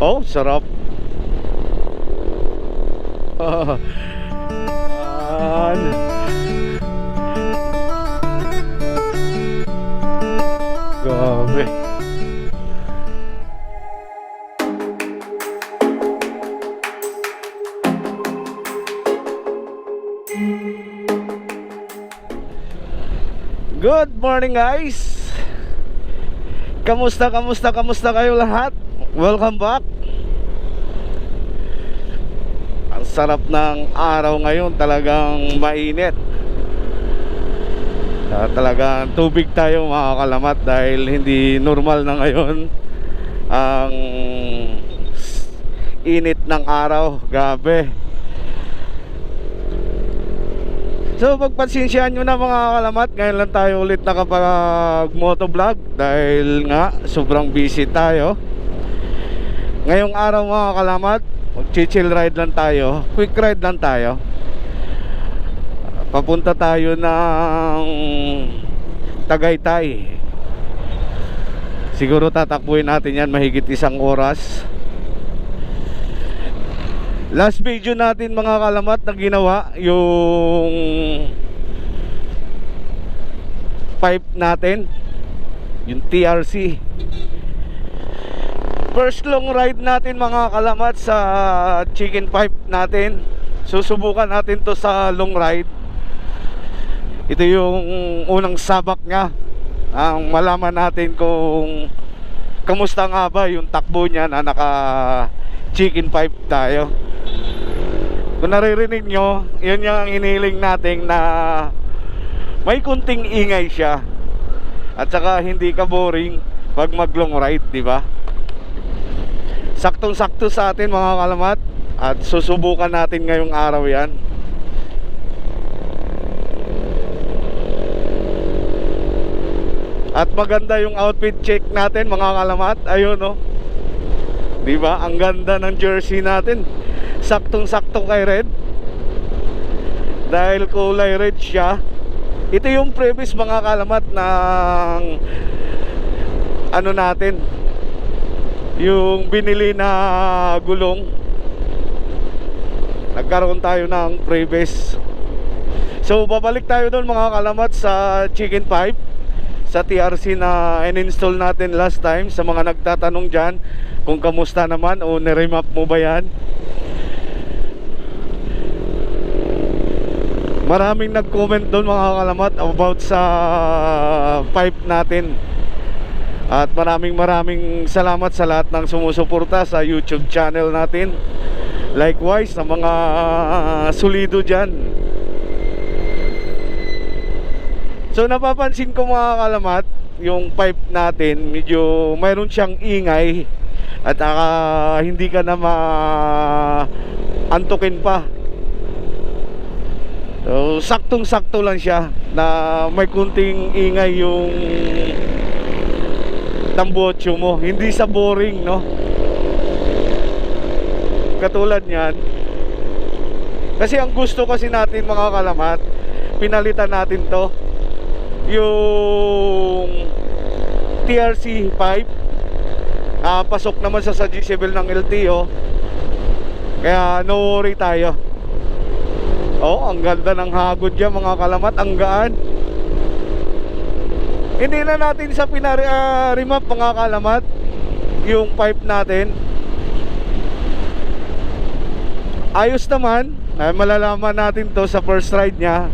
Oh, sarap. Yan. Grabe. Good morning guys. Kamusta kayo lahat? Welcome back. Ang sarap ng araw ngayon, talagang mainit. Talagang tubig tayo mga kalamat dahil hindi normal na ngayon ang init ng araw. Gabi. So pagpasensyaan nyo na mga kalamat, ngayon lang tayo ulit nakapag motovlog dahil nga sobrang busy tayo. Ngayong araw mga kalamat, mag-chill ride lang tayo, quick ride lang tayo. Papunta tayo ng Tagaytay. Siguro tatakbuhin natin yan mahigit 1 oras. Last video natin mga kalamat na ginawa, yung pipe natin, yung TRC. First long ride natin mga kalamat sa chicken pipe natin. Susubukan natin to sa long ride. Ito yung unang sabak niya. Ang malaman natin kung kamusta nga ba yung takbo niya na naka chicken pipe tayo. Kung naririnig nyo, yun yung iniling natin na may kunting ingay siya. At saka hindi ka boring pag mag long ride, di ba? Saktong-sakto sa atin mga kalamat. At susubukan natin ngayong araw yan. At maganda yung outfit check natin mga kalamat. Ayun oh, diba? Ang ganda ng jersey natin. Saktong-sakto kay Red. Dahil kulay red siya. Ito yung previous mga kalamat ng ano natin, yung binili na gulong. Nagkaroon tayo ng previous. So babalik tayo doon mga kalamat sa chicken pipe, sa TRC na in-install natin last time. Sa mga nagtatanong dyan kung kamusta naman o niremap mo ba yan. Maraming nag-comment doon mga kalamat about sa pipe natin. At maraming salamat sa lahat ng sumusuporta sa YouTube channel natin. Likewise sa mga solido dyan. So napapansin ko mga kalamat, yung pipe natin medyo mayroon siyang ingay. At hindi ka na antukin pa. So saktong-sakto lang siya na may kunting ingay yung tambotso mo, hindi sa boring, no? Katulad niyan. Kasi ang gusto kasi natin mga kalamat, pinalitan natin to, yung TRC pipe. Pasok naman sa G7 ng LTO. Kaya no worry tayo. Oh, ang ganda ng hagod niya mga kalamat, ang gaan. Hindi na natin sa remap mga kalamat yung pipe natin. Ayos naman. Malalaman natin to sa first ride niya.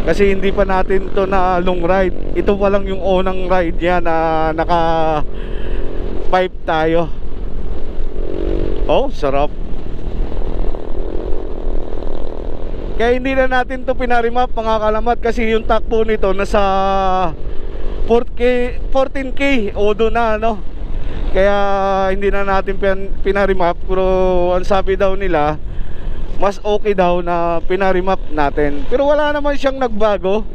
Kasi hindi pa natin to na long ride. Ito pa lang yung unang ride niya na naka pipe tayo. Oh, sarap. Kaya hindi na natin to pinarimap mga kalamat, kasi yung takbo nito nasa 14K odo na, no? Kaya hindi na natin pinarimap. Pero ang sabi daw nila, mas okay daw na pinarimap natin. Pero wala naman siyang nagbago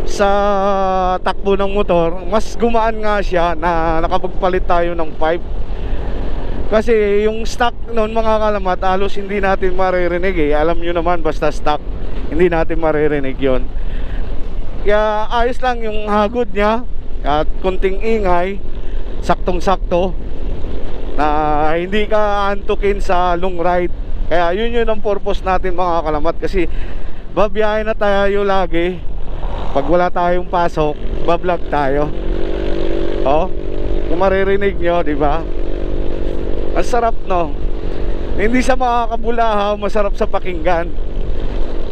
sa takbo ng motor. Mas gumaan nga siya na nakapagpalit tayo ng pipe. Kasi yung stock noon mga kalamat, halos hindi natin maririnig eh. Alam nyo naman, basta stock, hindi natin maririnig yon. Kaya ayos lang yung hagod niya. At kunting ingay, saktong-sakto. na hindi ka antukin sa long ride. Kaya yun ang purpose natin mga kalamat, kasi babiyahe na tayo lagi. Pag wala tayong pasok, bablog tayo. Oh, kung maririnig nyo, di ba? Ang sarap, no? Hindi sa makakabulahaw, masarap sa pakinggan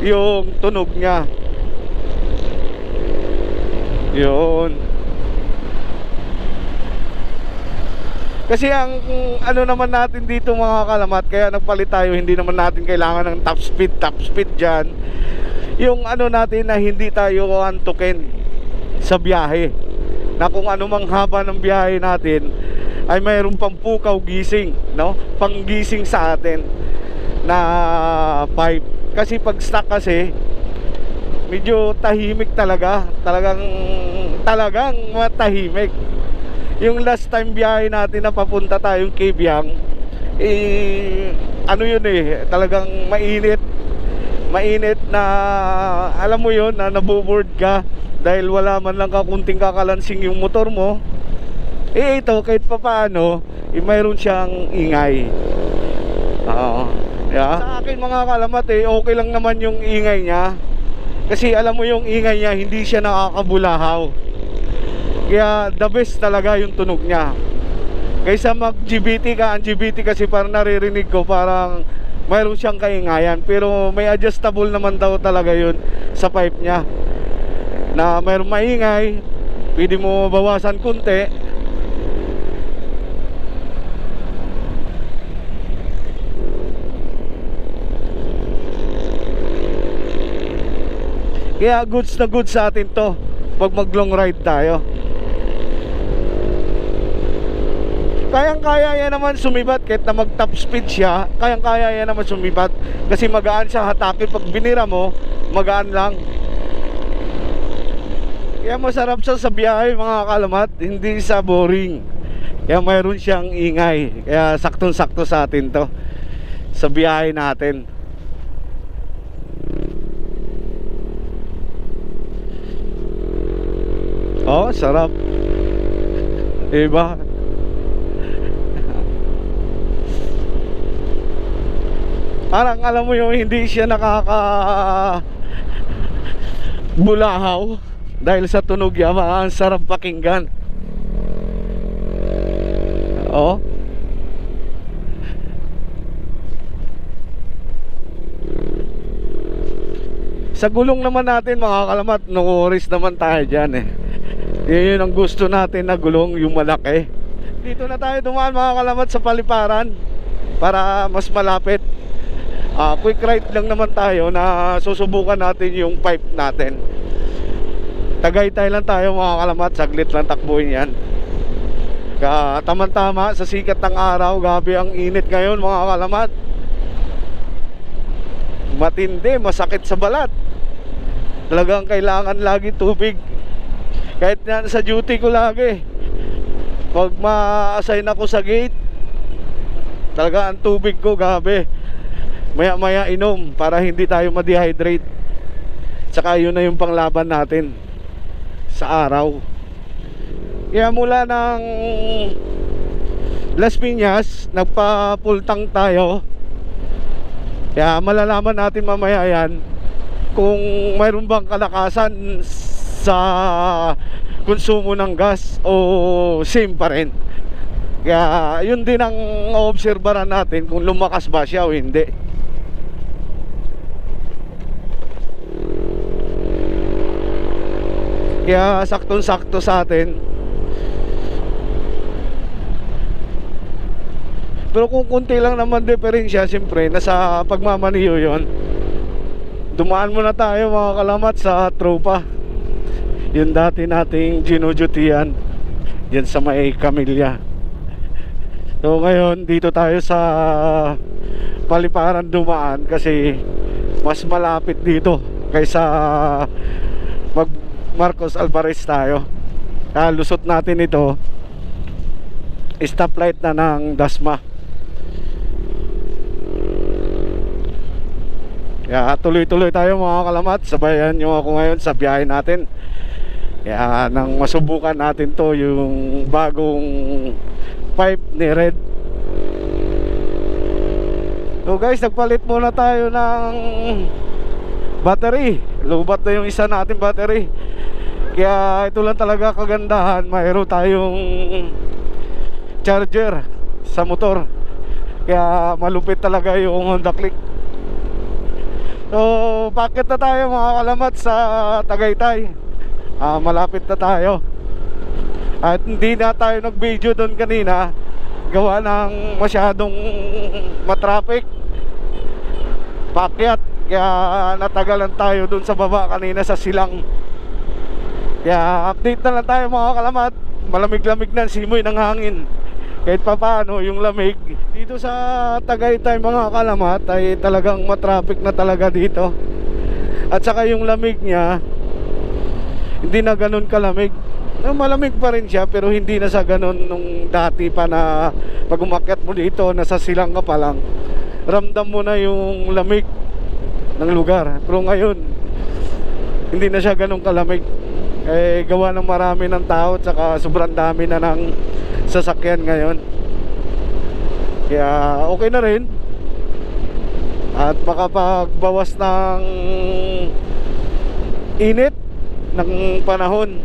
yung tunog niya. Yun. Kasi ang ano naman natin dito mga kalamat, kaya nagpalit tayo, hindi naman natin kailangan ng top speed dyan. Yung ano natin na hindi tayo antukin sa biyahe, na kung ano mang haba ng biyahe natin ay mayroon pang pukaw gising, no? Panggising sa atin na pipe. Kasi pag stuck kasi, medyo tahimik talaga. Talagang matahimik. Yung last time biyahe natin na papunta tayong Kibyang, ano yun talagang mainit. Mainit na, alam mo yun, na naboboard ka dahil wala man lang kakunting kakalansing yung motor mo. Ito kahit pa paano, mayroon siyang ingay. Oo. Yeah. Sa akin mga kalamat okay lang naman yung ingay niya. Kasi alam mo yung ingay niya, hindi siya nakakabulahaw. Kaya the best talaga yung tunog niya. Kaysa mag-GBT ka, ang GBT kasi parang naririnig ko parang mayroon siyang kaingayan. Pero may adjustable naman daw talaga yun sa pipe niya, na mayroong maingay, pwede mo bawasan kunti. Kaya goods na goods sa atin to pag mag long ride tayo. Kayang-kaya yan naman sumibat kahit na mag top speed siya. Kayang-kaya yan naman sumibat kasi magaan siya hatakin. Pag binira mo, magaan lang. Kaya masarap siya sa biyahe mga kalamat, hindi sa boring. Kaya mayroon siyang ingay. Kaya saktong-sakto sa atin to sa biyahe natin. Oh, sarap. Diba? Parang alam mo yung hindi siya bulahaw dahil sa tunog niya, ang sarap pakinggan. Oh. Sa gulong naman natin mga kalamat, no worries naman tayo dyan Yun ang gusto natin na gulong, yung malaki. Dito na tayo dumaan mga kalamat sa paliparan para mas malapit. Quick ride lang naman tayo na susubukan natin yung pipe natin. Tagaytay lang tayo mga kalamat, saglit lang takbuhin yan. Tamang-tama sa sikat ng araw. Gabi ang init ngayon mga kalamat. Matindi, masakit sa balat. Talagang kailangan lagi tubig. Kahit na sa duty ko lagi, pag ma-assign ako sa gate, talaga ang tubig ko gabi. Maya-maya inom para hindi tayo ma-dehydrate. Tsaka yun na yung panglaban natin sa araw. Kaya mula ng Las Piñas, nagpa-full tank tayo. Kaya malalaman natin mamaya yan kung mayroon bang kalakasan sa konsumo ng gas o same pa rin. Kaya yun din ang obserbaran natin kung lumakas ba siya o hindi. Kaya saktong-sakto sa atin. Pero kung kunti lang naman diferensya, siyempre nasa pagmamaniho yun. Dumaan muna tayo mga kalamat sa tropa, yung dati nating ginudutian yan sa may Camilla. So ngayon dito tayo sa paliparan dumaan kasi mas malapit dito kaysa mag Marcos Alvarez tayo. Lusot natin ito, stoplight na ng Dasma. Kaya tuloy-tuloy tayo mga kalamat. Sabayan nyo ako ngayon sa biyahe natin. Kaya nang masubukan natin to, yung bagong pipe ni Red So guys, nagpalit muna tayo ng battery. Lubat na yung isa natin battery. Kaya ito lang talaga kagandahan, mayroon tayong charger sa motor. Kaya malupit talaga yung Honda Click. So bakit na tayo mga kalamat sa Tagaytay. Malapit na tayo. At hindi na tayo nag-video doon kanina, gawa ng masyadong matraffic, paakyat. Kaya natagalan tayo doon sa baba kanina sa silang. Kaya update na lang tayo mga kalamat. Malamig-lamig na, simoy ng hangin. Kahit pa paano yung lamig dito sa Tagaytay mga kalamat ay talagang matraffic na talaga dito. At saka yung lamig niya hindi na ganun kalamig. Malamig pa rin siya pero hindi na sa ganun nung dati pa na pag umakyat mo dito, nasa silang ka pa lang, ramdam mo na yung lamig ng lugar. Pero ngayon hindi na siya ganun kalamig. Gawa ng marami ng tao at saka sobrang dami na ng sasakyan ngayon. Kaya okay na rin. At makapagbawas ng init ng panahon.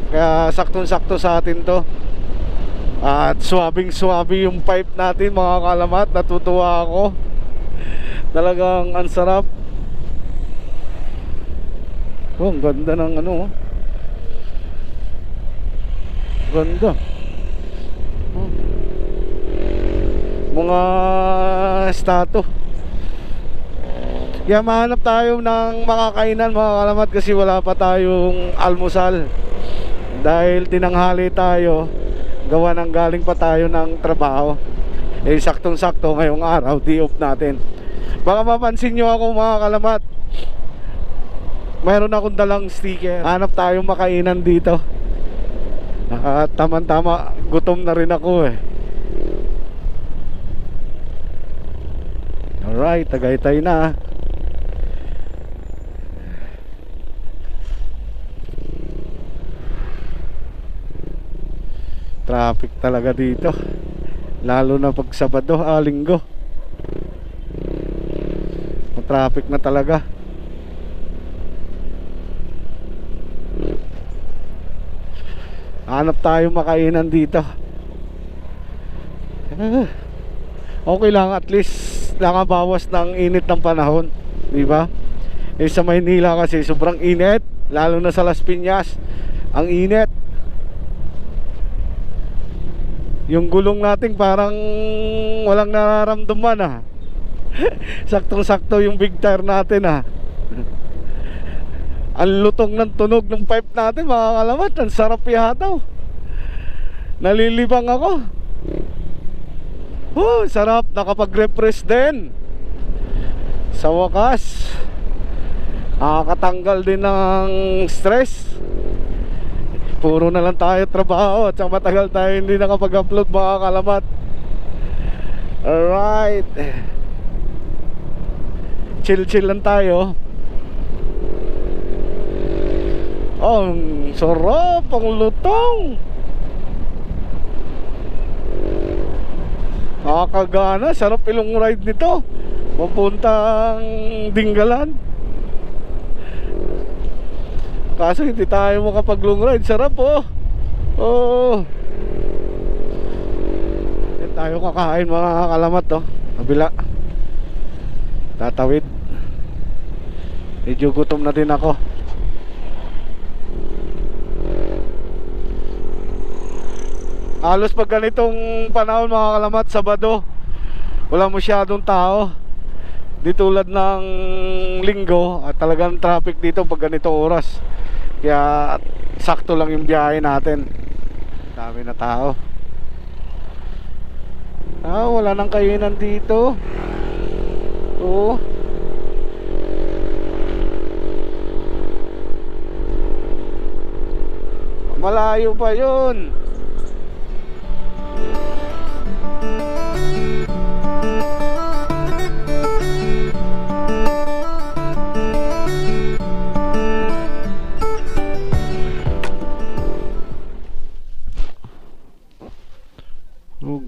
Kaya saktong-sakto sa atin to. At swabing-swabe yung pipe natin mga kalamat. Natutuwa ako. Talagang ang sarap. Oh, ang ganda ng ano. Ganda. Oh. Mga estato. Kaya mahanap tayo ng makakainan mga kalamat kasi wala pa tayong almusal. Dahil tinanghali tayo, gawa ng galing pa tayo ng trabaho. Saktong-sakto ngayong araw, day off natin. Baka mapansin nyo ako mga kalamat, mayroon akong dalang sticker. Hanap tayong makainan dito. At tama-tama, gutom na rin ako eh. Alright, Tagaytay na. Traffic talaga dito. Lalo na pag Sabado, Linggo. Traffic na talaga. Hanap tayo makainan dito. Okay lang, at least nakabawas ng init ng panahon, di ba? Sa Maynila kasi sobrang init, lalo na sa Las Piñas. Ang init. Yung gulong natin parang walang nararamdaman Saktong-sakto yung big tire natin Ang lutong ng tunog ng pipe natin mga kalamat. Ang sarap ihataw. Nalilibang ako. Sarap. Nakapag-refresh din. Sa wakas, nakakatanggal din ng stress. Puro na lang tayo trabaho at saka matagal tayo hindi nakapag-upload mga kalamat. Alright, chill lang tayo. Ang sarap, ang lutong. Nakakagana, sarap ilong ride nito. Papuntang Dinggalan. Kaso hindi tayo makapag-long ride. Sarap Yan tayo kakain mga kalamat kabila. Tatawid. Medyo gutom na din ako. Halos pag ganitong panahon mga kalamat, Sabado, wala masyadong tao. Di tulad ng Linggo at talagang traffic dito pag ganitong oras. Kaya sakto lang yung biyahe natin. Dami na tao. Wala nang kainan dito. Malayo pa yun.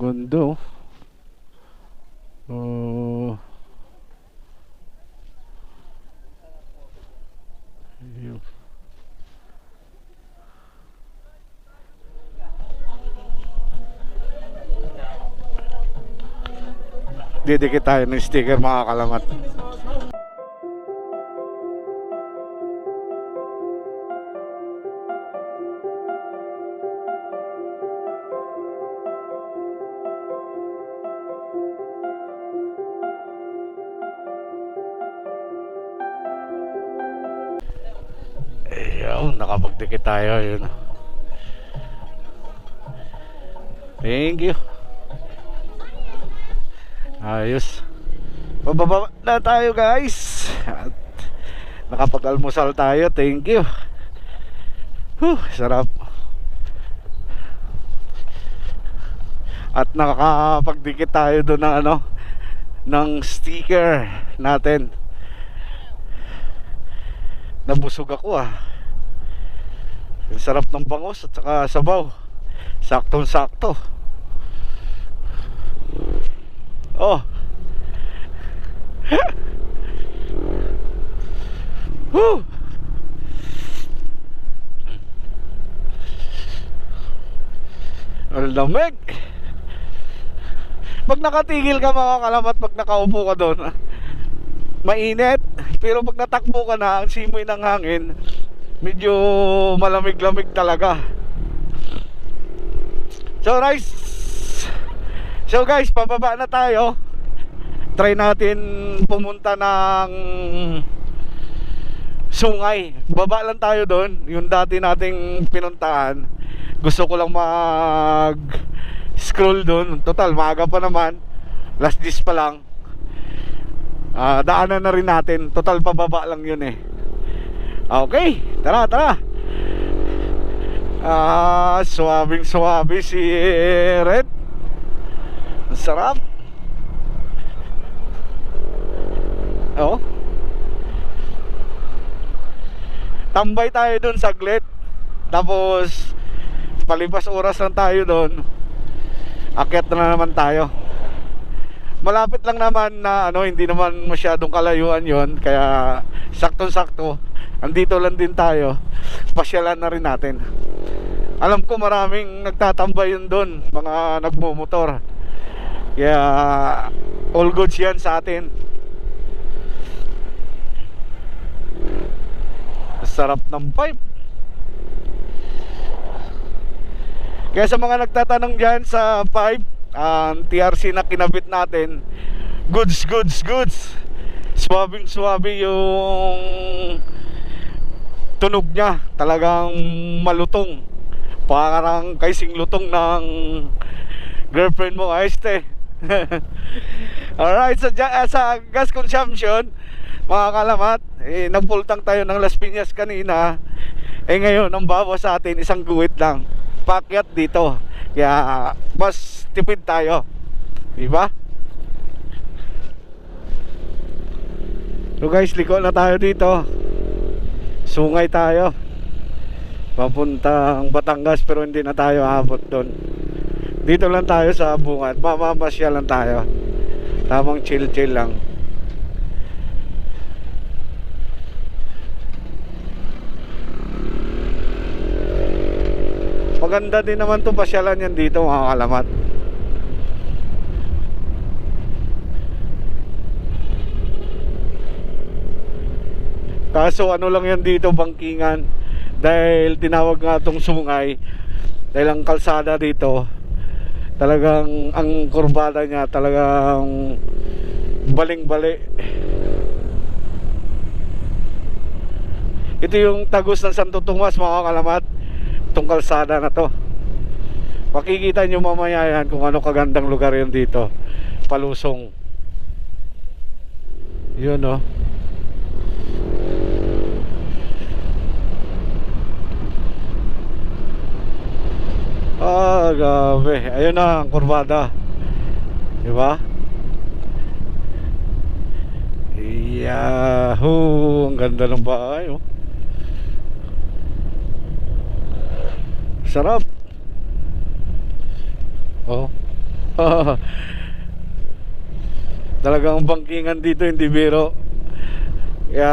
Ganda didikit tayo ng sticker mga kalamat. Ayun, nakapagdikit tayo. Yun. Thank you. Ayos. Pababa na tayo guys. At nakapag-almusal tayo. Thank you. Sarap. At nakakapagdikit tayo doon ng ano, ng sticker natin. Nabusog ako ah. Ang sarap ng bangus at saka sabaw. Saktong sakto. Oh. Woo. Ang lamig. Pag nakatigil ka mga kalamat, pag nakaupo ka doon, mainit. Pero pag natakbo ka na, ang simoy ng hangin, medyo malamig-lamig talaga. So guys, pababa na tayo. Try natin pumunta ng Sungay. Baba lang tayo doon, yung dati nating pinuntahan. Gusto ko lang mag-scroll doon. Total, maaga pa naman. Last days pa lang. Daanan na rin natin. Total, pababa lang yun eh. Okay, tara. Suwabing-suwabi si Red. Ang sarap. Oh. Tambay tayo dun saglit. Tapos palipas oras lang tayo dun. Akyat na naman tayo. Malapit lang naman na ano, hindi naman masyadong kalayuan yon. Kaya saktong-sakto, andito lang din tayo. Pasyalan na rin natin. Alam ko maraming nagtatambay yun doon, mga nagmumotor. Kaya all goods yan sa atin. Sarap ng pipe. Kaya sa mga nagtatanong dyan sa pipe, TRC na kinabit natin, goods. Swabing-swabe yung tunog niya. Talagang malutong. Parang kaising lutong ng girlfriend mo. Ayos te. Alright, sa gas consumption, mga kalamat, nagpultang tayo ng Las Piñas kanina. Ngayon, ang bawas sa atin, isang guwit lang. Pakyat dito. Kaya mas tipid tayo. Diba? So guys, liko na tayo dito. Sungay tayo. Papuntang Batangas, pero hindi na tayo abot doon. Dito lang tayo sa bungad. Mamamasya lang tayo. Tamang chill lang. Maganda din naman itong pasyalan yan dito mga kalamat. Kaso ano lang yan dito, bangkingan. Dahil tinawag nga itong sungay. Dahil ang kalsada dito, talagang ang kurbada niya talagang baling-bali. Ito yung tagos ng Santo Tomas mga kalamat. Itong kalsada na to, makikita nyo mamaya yan kung ano kagandang lugar yun dito. Palusong. Yun o. Gabi. Ayun na ang kurbada. Diba? Yahoo! Ang ganda ng bahay oh. Sarap. Oh. Talagang bangkingan dito, hindi biro. Kaya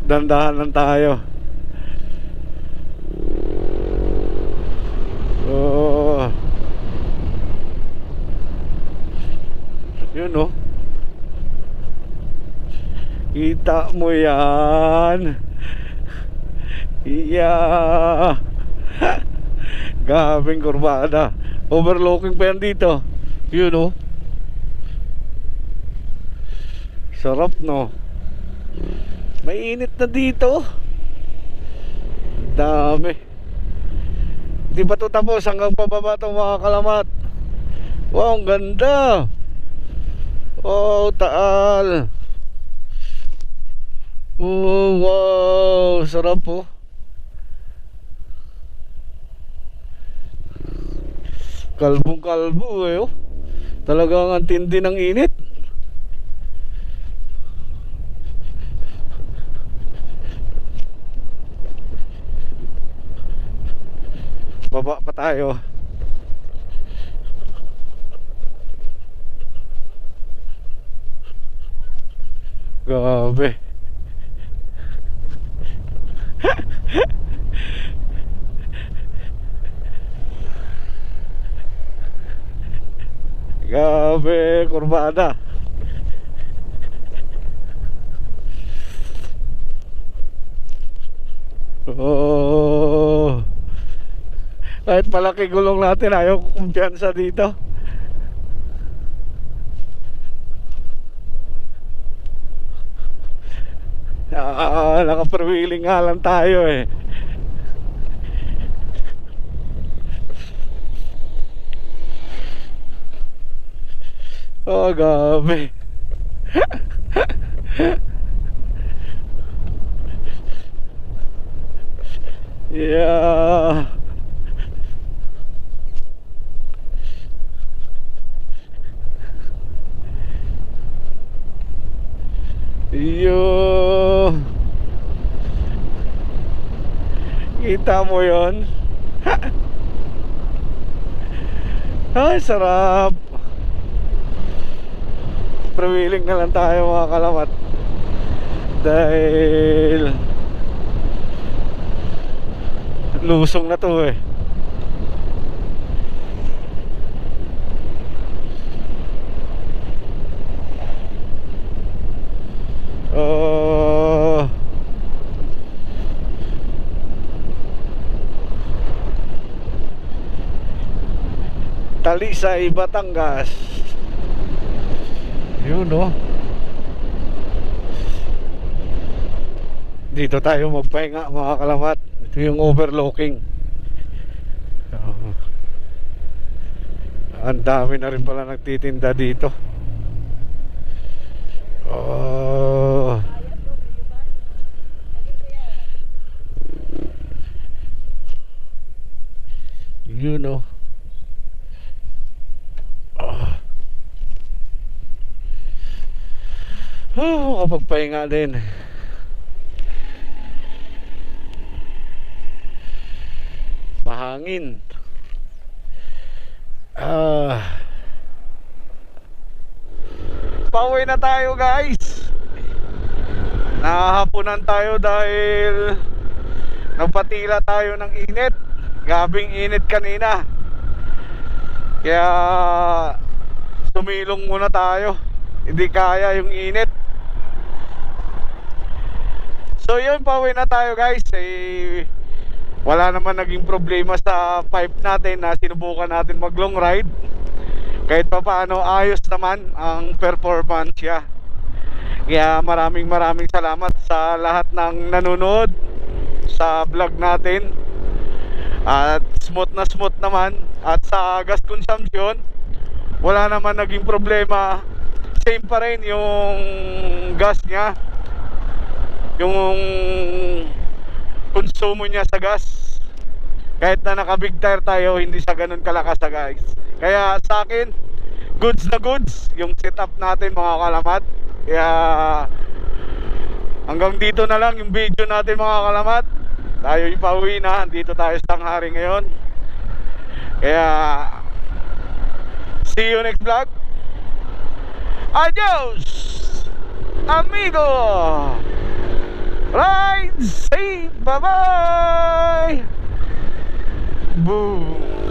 dandahan lang tayo. Yun oh. Kita mo yan. Yeah. Gabing kurbada. Overlooking pa yan dito. Yun oh. Sarap no. Mainit na dito. Dami. Di ba ito tapos hanggang pababa itong mga kalamat. Wow, ang ganda. Oh, taal. Oh, wow, sarap po. Kalbong kalbo eh oh. Talagang ang tindi ng init. Baba pa tayo. Grabe. Grabe, kurbada. Oh. Kahit malaki gulong natin, ayaw ko kumpiyansa dito. Naka-perwheeling nga lang tayo eh. Oh, gabi. Yeah. Yo. Kita mo yon? Ay, sarap. Prewheeling na lang tayo mga kalamat. Dahil lusong na to eh. Talisay, Batangas. Yun no. Dito tayo magpahinga mga kalamat. Ito yung overlooking. Ang dami na rin pala nagtitinda dito. Oh. You know. Oh, kapagpahinga din. Mahangin. Pauwi na tayo guys. Nahahaponan tayo dahil nagpatila tayo ng init. Gabing init kanina. Kaya sumilong muna tayo. Hindi kaya yung init. So yun, pauwi na tayo guys. Wala naman naging problema sa pipe natin na sinubukan natin mag long ride. Kahit pa paano ayos naman ang performance niya. Kaya maraming salamat sa lahat ng nanonood sa vlog natin. At smooth naman. At sa gas consumption, wala naman naging problema. Same pa rin yung gas niya, yung konsumo niya sa gas. Kahit na naka big tire tayo, hindi sa ganun kalakas guys. Kaya sa akin, goods na goods yung setup natin mga kalamat. Kaya hanggang dito na lang yung video natin mga kalamat. Tayo ipauwi na, dito tayo sa tanghari ngayon. Kaya see you next vlog. Adios amigo. Ride safe. Bye bye. Boom.